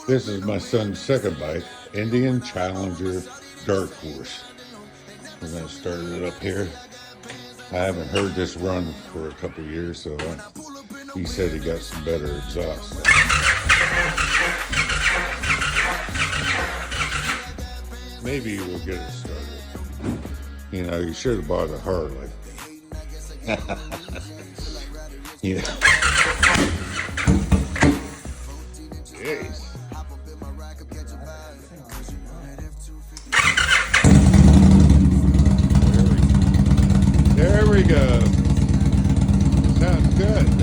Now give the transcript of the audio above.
This is my son's second bike, Indian Challenger Dark Horse. We're going to start it up here. I haven't heard this run for a couple years, so he said he got some better exhaust. Maybe we'll get it started. You know, you should have bought a Harley. Yeah. Jeez. There we go. Sounds good.